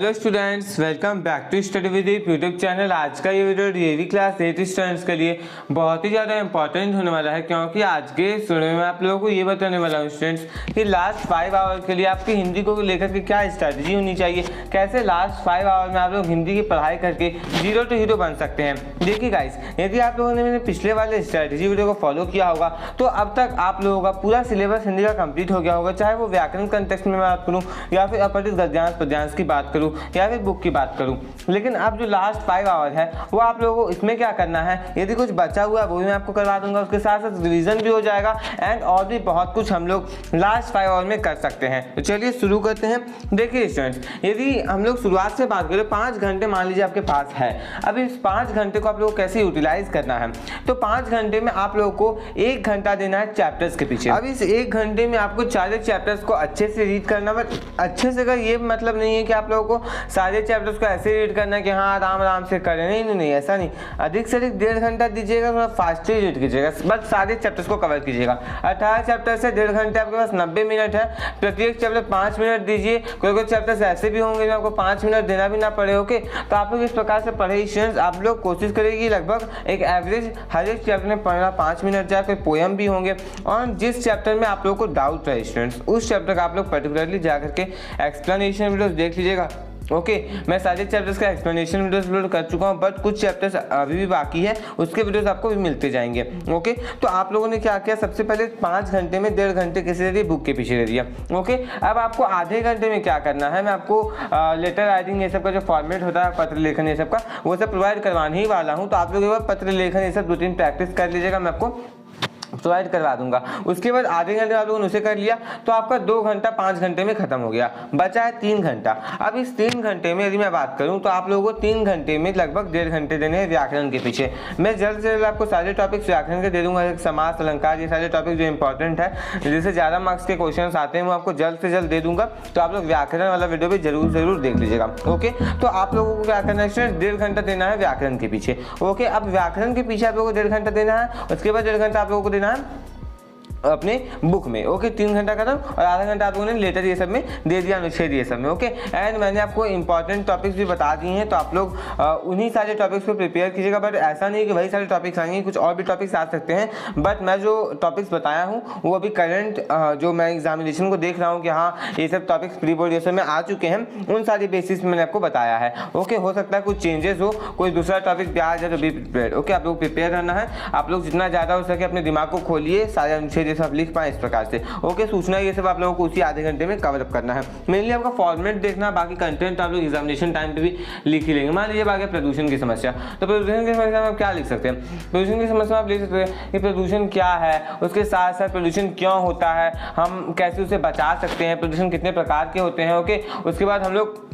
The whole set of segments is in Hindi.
Hello students, welcome back to study with YouTube channel. आज का ये वीडियो डीएवी क्लास 8 स्टूडेंट्स के लिए बहुत ही ज़्यादा इंपॉर्टेंट होने वाला है, क्योंकि आज के इस वीडियो में आप लोगों को ये बताने वाला हूँ स्टूडेंट्स कि लास्ट 5 आवर के लिए आपकी हिंदी को लेकर के क्या स्ट्रैटेजी होनी चाहिए, कैसे लास्ट 5 आवर में आप लोग हिंदी की पढ़ाई करके जीरो टू हीरो बन सकते हैं। देखिए गाइस, यदि आप लोगों ने मेरे पिछले वाले स्ट्रैटेजी वीडियो को फॉलो किया होगा तो अब तक आप लोगों का पूरा सिलेबस हिंदी का कंप्लीट हो गया होगा, चाहे वो व्याकरण कंटेक्स्ट में बात करूँ या फिर अपठित गद्यांश पद्यांश की बात करूँ या फिर बुक की बात करूं। लेकिन अब जो लास्ट 5 आवर है वो आप लोगों को इसमें क्या करना है, यदि कुछ बचा हुआ है वो भी मैं आपको करवा दूंगा, उसके साथ साथ रिवीजन भी हो जाएगा एंड और भी बहुत कुछ हम लोग लास्ट 5 आवर में कर सकते हैं। तो चलिए शुरू करते हैं। देखिए स्टूडेंट्स, यदि हम लोग शुरुआत से बात करें, 5 घंटे मान लीजिए आपके पास है। अब इस 5 घंटे को आप लोगों को कैसे यूटिलाइज करना है, तो 5 घंटे में आप लोगों को 1 घंटा देना है चैप्टर्स के पीछे। अब इस 1 घंटे में आपको सारे चैप्टर्स को अच्छे से रीड करना, बट अच्छे से का ये मतलब नहीं है कि आप लोगों को सारे चैप्टर्स को ऐसे रीड करना है कि हाँ आराम आराम से करें, नहीं, ऐसा नहीं। अधिक से अधिक 1.5 घंटा दीजिएगा, थोड़ा फास्टली रीड कीजिएगा, बस सारे चैप्टर्स को कवर कीजिएगा। 18 चैप्टर से 1.5 घंटे आपके पास 90 मिनट है, प्रत्येक चैप्टर 5 मिनट दीजिए। कोई चैप्टर्स ऐसे भी होंगे जो आपको 5 मिनट देना भी ना पड़े। ओके, तो आप लोग इस प्रकार से पढ़े स्टूडेंट्स। आप लोग कोशिश करेगी लगभग एक एवरेज हर एक चैप्टर में पढ़ना 5 मिनट जाए। कोई पोएम भी होंगे और जिस चैप्टर में आप लोग को डाउट रहे स्टूडेंट्स, उस चैप्टर का आप लोग पर्टिकुलरली जाकर के एक्सप्लेनेशन वीडियोस देख लीजिएगा। ओके, मैं सारे चैप्टर्स का एक्सप्लेनेशन वीडियोस अपलोड कर चुका हूँ, बट कुछ चैप्टर्स अभी भी बाकी है, उसके वीडियोस आपको भी मिलते जाएंगे। ओके, तो आप लोगों ने क्या किया, सबसे पहले 5 घंटे में 1.5 घंटे किसी दे दिए, बुक के पीछे दे दिया। ओके, अब आपको आधे घंटे में क्या करना है, मैं आपको लेटर राइटिंग ये सब का जो फॉर्मेट होता है, पत्र लेखन ये सब का, वो सब प्रोवाइड करवाने ही वाला हूँ। तो आप लोग एक बार पत्र लेखन ये सब 2-3 प्रैक्टिस कर लीजिएगा, मैं आपको प्रोवाइड करवा दूंगा। उसके बाद आधे घंटे आप लोगों ने उसे कर लिया तो आपका 2 घंटा 5 घंटे में खत्म हो गया, बचा है 3 घंटा। अब इस 3 घंटे में यदि मैं बात करूं तो आप लोगों को 3 घंटे में लगभग 1.5 घंटे देने हैं व्याकरण के पीछे। मैं जल्द से जल्द आपको सारे टॉपिक्स व्याकरण के दे दूंगा, समास अलंकार ये सारे टॉपिक जो इंपॉर्टेंट है, जिससे ज़्यादा मार्क्स के क्वेश्चन आते हैं, वो आपको जल्द से जल्द दे दूंगा। तो आप लोग व्याकरण वाला वीडियो भी जरूर देख लीजिएगा। ओके, तो आप लोगों को क्या करना है स्टूडेंट, 1.5 घंटा देना है व्याकरण के पीछे। ओके, अब व्याकरण के पीछे आप लोगों को 1.5 घंटा देना है, उसके बाद 1.5 घंटा आप लोगों को देना है अपने बुक में। ओके, 3 घंटा खत्म और आधा घंटा आप लोगों ने लेटर ये सब में दे दिया, अनुच्छेद ये सब में। ओके, एंड मैंने आपको इंपॉर्टेंट टॉपिक्स भी बता दिए हैं, तो आप लोग उन्हीं सारे टॉपिक्स को प्रिपेयर कीजिएगा। बट ऐसा नहीं कि वही सारे टॉपिक्स आएंगे, कुछ और भी टॉपिक्स आ सकते हैं, बट मैं जो टॉपिक्स बताया हूँ वो अभी करंट जो मैं एग्जामिनेशन को देख रहा हूँ कि हाँ ये सब टॉपिक्स प्री बोर्ड ये सब में आ चुके हैं, उन सारी बेसिस में मैंने आपको बताया है। ओके, हो सकता है कुछ चेंजेस हो, कोई दूसरा टॉपिक भी आ जाए तो बी प्रिपेयर। ओके, आप लोग प्रिपेयर रहना है, आप लोग जितना ज़्यादा हो सके अपने दिमाग को खोलिए, सारे अनुच्छेद ये सब लिख पाए इस प्रकार से। ओके, सूचना ये सब आप लोगों को उसी आधे घंटे में कवर अप करना है। मेनली आपका फॉर्मेट देखना, बाकी कंटेंट आप लोग एग्जामिनेशन टाइम पे भी लिख ही लेंगे। मान लीजिए बाकी प्रदूषण की समस्या, तो प्रदूषण की समस्या में आप क्या लिख सकते हैं, प्रदूषण की समस्या में आप लिख सकते हैं कि प्रदूषण क्या है, उसके साथ साथ प्रदूषण क्यों होता है, हम कैसे उसे बचा सकते हैं, प्रदूषण कितने प्रकार के होते हैं। ओके, उसके बाद हम लोग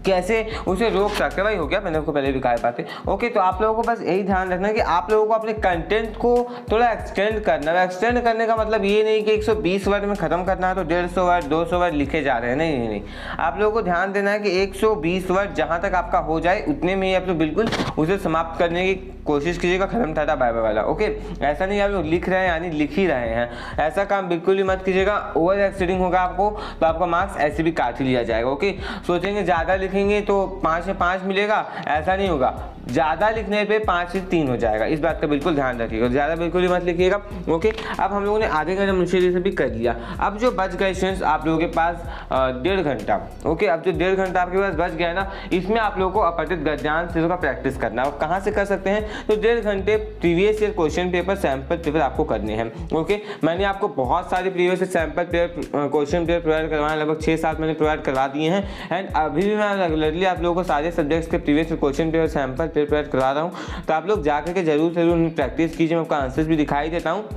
कैसे उसे रोक सकते हैं। भाई हो गया, मैंने आपको पहले भी कहा बातें। ओके, तो आप लोगों को बस यही ध्यान रखना है कि आप लोगों को अपने कंटेंट को थोड़ा एक्सटेंड करना है। एक्सटेंड करने का मतलब ये नहीं कि 120 वर्ड में खत्म करना है तो 150 वर्ड 200 वर्ड लिखे जा रहे हैं, नहीं। आप लोगों को ध्यान देना है कि 120 वर्ड जहाँ तक आपका हो जाए उतने में ही आप लोग बिल्कुल उसे समाप्त करने की कोशिश कीजिएगा, खत्म टाटा बाय बाय वाला। ओके, ऐसा नहीं आप लोग लिख रहे हैं यानी लिख ही रहे हैं, ऐसा काम बिल्कुल ही मत कीजिएगा। ओवर एक्सीडिंग होगा आपको तो आपका मार्क्स ऐसे भी काट लिया जाएगा। ओके, सोचेंगे ज़्यादा लिखेंगे तो 5 में 5 मिलेगा, ऐसा नहीं होगा। ज़्यादा लिखने पे 5 से 3 हो जाएगा, इस बात का बिल्कुल ध्यान रखिएगा, ज़्यादा बिल्कुल ही मत लिखिएगा। ओके, अब हम लोगों ने आधे घंटे मुझे से भी कर लिया। अब जो बच गए स्टूडेंट्स आप लोगों के पास 1.5 घंटा। ओके, अब जो 1.5 घंटा आपके पास बच गया ना, इसमें आप लोगों को अपठित गद्यांश चीज़ों का प्रैक्टिस करना है। कहाँ से कर सकते हैं, तो 1.5 घंटे previous year question paper sample paper आपको करने हैं। ओके, मैंने आपको बहुत सारे previous year sample paper question paper provide करवाए, लगभग 6-7 मैंने प्रोवाइड करवा दिए हैं। एंड अभी भी मैं रेगुलरली आप लोगों को सारे सब्जेक्ट्स के previous question paper sample paper provide करवा रहा हूँ, तो आप लोग जाकर के जरूर प्रैक्टिस कीजिए। मैं आपका आंसर्स भी दिखाई देता हूँ,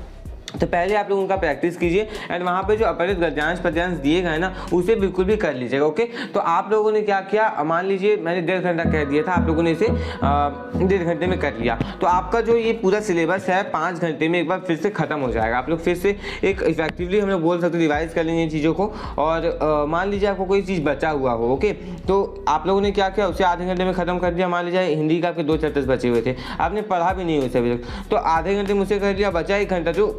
तो पहले आप लोग उनका प्रैक्टिस कीजिए एंड वहाँ पे जो अपठित गद्यांश पद्यांश दिए गए ना उसे बिल्कुल भी कर लीजिएगा। ओके, तो आप लोगों ने क्या किया, मान लीजिए मैंने 1.5 घंटा कह दिया था, आप लोगों ने इसे 1.5 घंटे में कर लिया, तो आपका जो ये पूरा सिलेबस है 5 घंटे में एक बार फिर से खत्म हो जाएगा। आप लोग फिर से एक इफेक्टिवली हम लोग बोल सकते रिवाइज कर लेंगे इन चीज़ों को। और मान लीजिए आपको कोई चीज़ बचा हुआ हो, ओके, तो आप लोगों ने क्या किया, उसे आधे घंटे में खत्म कर दिया। मान लीजिए हिंदी का आपके 2 चैप्टर्स बचे हुए थे, आपने पढ़ा भी नहीं उसे अभी तक, तो आधे घंटे में उसे कर लिया, बचा 1 घंटा जो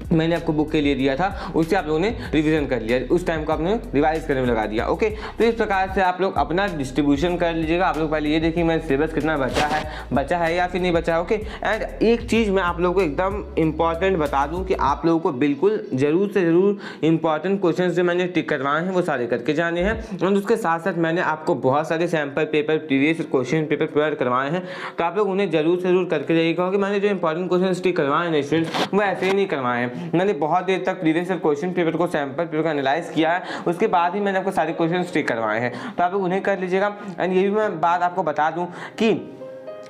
मैंने आपको बुक के लिए दिया था उससे आप लोगों ने रिवीजन कर लिया, उस टाइम को आपने रिवाइज करने में लगा दिया। ओके, तो इस प्रकार से आप लोग अपना डिस्ट्रीब्यूशन कर लीजिएगा। आप लोग पहले ये देखिए मेरा सिलेबस कितना बचा है या फिर नहीं बचा है। ओके, एंड एक चीज़ मैं आप लोगों को एकदम इंपॉर्टेंट बता दूं कि आप लोगों को बिल्कुल ज़रूर से ज़रूर इंपॉर्टेंट क्वेश्चन जो मैंने टिक करवाए हैं वो सारे करके जाने हैं, और उसके साथ साथ मैंने आपको बहुत सारे sample paper, previous question paper provide करवाए हैं, तो आप लोग उन्हें जरूर से जरूर करके जाइएगा। क्योंकि मैंने जो इंपॉर्टेंट क्वेश्चन टिक करवाए हैं स्टूडेंट्स, वो ऐसे ही नहीं करवाए हैं। मैंने बहुत देर तक प्रीवियस क्वेश्चन पेपर को, सैंपल पेपर को एनालाइज किया है, उसके बाद ही मैंने आपको सारे क्वेश्चन टिक करवाए हैं, तो आप लोग उन्हें कर लीजिएगा। एंड ये भी मैं बात आपको बता दूं कि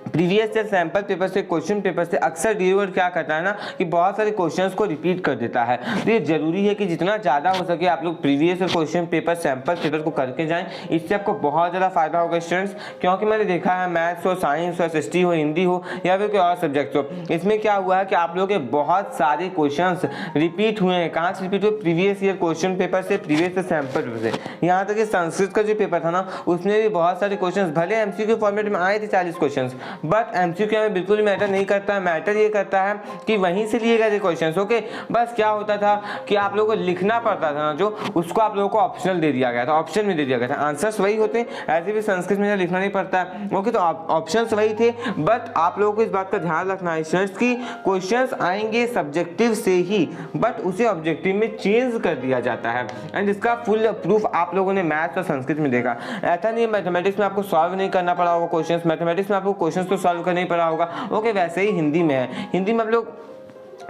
प्रीवियस ईयर सैंपल पेपर से, क्वेश्चन पेपर से अक्सर डीओड क्या करता है ना कि बहुत सारे क्वेश्चंस को रिपीट कर देता है। तो ये जरूरी है कि जितना ज़्यादा हो सके आप लोग previous year question paper, sample paper को करके जाएं, इससे आपको बहुत ज़्यादा फायदा होगा स्टूडेंट्स। क्योंकि मैंने देखा है मैथ्स हो, साइंस हो, एसएसटी हो, हिंदी हो या फिर कोई और सब्जेक्ट हो, इसमें क्या हुआ है कि आप लोगों के बहुत सारे क्वेश्चन रिपीट हुए हैं। कहाँ से रिपीट हुए? प्रीवियस ईयर क्वेश्चन पेपर से, प्रीवियस ईयर सैंपल पेपर से। यहाँ तक कि संस्कृत का जो पेपर था ना, उसमें भी बहुत सारे क्वेश्चन, भले एमसीक्यू फॉर्मेट में आए थे 40 क्वेश्चन, बट एमसीक्यू में बिल्कुल मैटर नहीं करता है। मैटर ये करता है कि वहीं से लिए गए क्वेश्चंस। ओके, बस क्या होता था कि आप लोगों को लिखना पड़ता था ना, जो उसको आप लोगों को ऑप्शनल दे दिया गया था, ऑप्शन में दे दिया गया था। आंसर्स वही होते हैं, ऐसे भी संस्कृत में लिखना नहीं पड़ता है। ओके, तो ऑप्शंस वही थे, बट आप लोगों को इस बात का ध्यान रखना है स्टूडेंट्स की क्वेश्चंस आएंगे सब्जेक्टिव से ही, बट उसे ऑब्जेक्टिव में चेंज कर दिया जाता है। एंड इसका फुल प्रूफ आप लोगों ने मैथ्स और संस्कृत में देखा। ऐसा नहीं मैथमेटिक्स में आपको सॉल्व नहीं करना पड़ा होगा क्वेश्चंस, मैथमेटिक्स में आपको क्वेश्चंस तो सॉल्व करना ही पड़ा होगा। ओके, वैसे ही हिंदी में है। हिंदी में आप लोग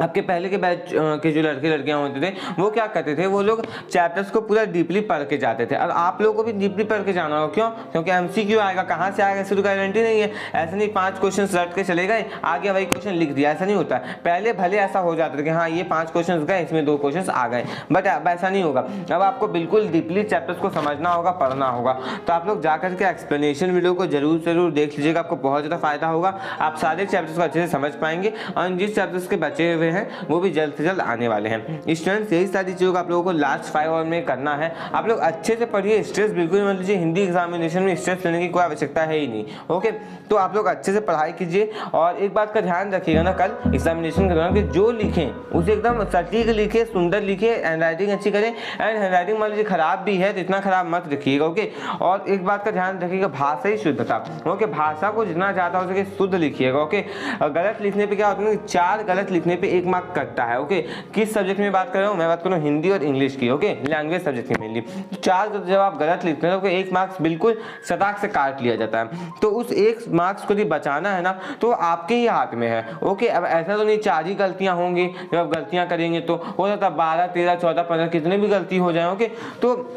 आपके पहले के बैच के जो लड़के लड़कियां होते थे वो क्या करते थे, वो लोग चैप्टर्स को पूरा डीपली पढ़ के जाते थे। और आप लोगों को भी डीपली पढ़ के जाना होगा। क्यों? क्योंकि एमसीक्यू आएगा, कहाँ से आएगा इसकी तो गारंटी नहीं है। ऐसा नहीं 5 क्वेश्चन रट के चले गए, आगे वही क्वेश्चन लिख दिया, ऐसा नहीं होता। पहले भले ऐसा हो जाता था कि हाँ ये 5 क्वेश्चन गए, इसमें 2 क्वेश्चन आ गए, बट अब ऐसा नहीं होगा। अब आपको बिल्कुल डीपली चैप्टर्स को समझना होगा, पढ़ना होगा। तो आप लोग जाकर के एक्सप्लेनेशन वीडियो को जरूर जरूर देख लीजिएगा, आपको बहुत ज़्यादा फायदा होगा। आप सारे चैप्टर्स को अच्छे से समझ पाएंगे, और जिस चैप्टर्स के बचे हुए हैं वो भी जल्द से जल्द आने वाले हैं। स्टूडेंट्स, यही सारी चीज़ों को आप लोगों को लास्ट 5 आवर में करना है। आप लोग अच्छे से पढ़िए, स्ट्रेस बिल्कुल मत लीजिए। हिंदी एग्जामिनेशन में स्ट्रेस लेने की कोई आवश्यकता है ही नहीं। ओके, तो आप लोग अच्छे से पढ़ाई कीजिए, और एक बात का ध्यान रखिएगा ना, कल एग्जामिनेशन के दौरान कि जो लिखें उसे एकदम सटीक लिखे, सुंदर लिखे, हैंड राइटिंग अच्छी करें। एंड हैंड राइटिंग मान लीजिए खराब भी है तो इतना खराब मत लिखिएगा। ओके, और एक बात का ध्यान रखिएगा, भाषा ही शुद्धता। ओके, भाषा को जितना ज़्यादा हो सके शुद्ध लिखिएगा। ओके, गलत लिखने पे क्या होता है, 4 गलत लिखने पे 1 मार्क कटता है। ओके, किस सब्जेक्ट में बात कर रहा हूँ मैं? बात कर रहा हूँ हिंदी और इंग्लिश की। ओके, लैंग्वेज सब्जेक्ट की मेनली। 4 जब आप गलत लिखते हैं तो 1 मार्क्स बिल्कुल सटाक से काट लिया जाता है। तो उस 1 मार्क्स को यदि बचाना है ना, तो आपके ही हाथ में है। ओके, अब ऐसा तो नहीं 4 ही गलतियां होंगी, जब आप गलतियां करेंगे तो हो सकता है 12, 13, 14, 15 कितने भी गलती हो जाए। ओके, तो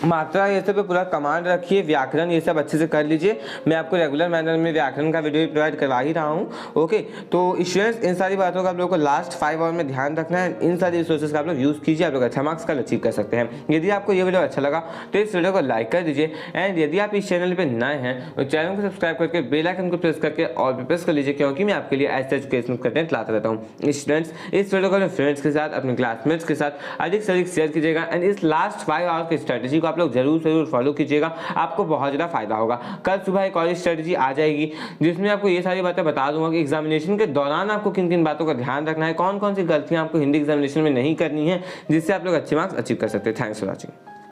मात्रा ये सब पे पूरा कमांड रखिए, व्याकरण ये सब अच्छे से कर लीजिए। मैं आपको रेगुलर मैनर में व्याकरण का वीडियो भी प्रोवाइड करवा ही रहा हूँ। ओके, तो स्टूडेंट्स, इन सारी बातों का आप लोगों को लास्ट 5 आवर में ध्यान रखना है। इन सारी रिसोर्सेज का आप लोग यूज़ कीजिए, आप लोग अच्छा मार्क्स कल अचीव कर सकते हैं। यदि आपको ये वीडियो अच्छा लगा तो इस वीडियो को लाइक कर दीजिए। एंड यदि आप इस चैनल पर नए हैं तो चैनल को सब्सक्राइब करके बेल आइकन को प्रेस करके ऑल पे प्रेस कर लीजिए, क्योंकि मैं आपके लिए ऐसे एजुकेशनल कंटेंट लाता रहता हूँ। स्टूडेंट्स, इस वीडियो को अपने फ्रेंड्स के साथ, अपने क्लासमेट्स के साथ अधिक से अधिक शेयर कीजिएगा। एंड इस लास्ट 5 आवर की स्ट्रेटेजी को आप लोग जरूर फॉलो कीजिएगा, आपको बहुत ज़्यादा फायदा होगा। कल सुबह एक और स्ट्रेटेजी आ जाएगी जिसमें आपको ये सारी बातें बता दूंगा कि एग्जामिनेशन के दौरान आपको किन किन बातों का ध्यान रखना है, कौन कौन सी गलतियां आपको हिंदी एग्जामिनेशन में नहीं करनी है, जिससे आप लोग अच्छे मार्क्स अचीव कर सकते हैं। Thanks for watching.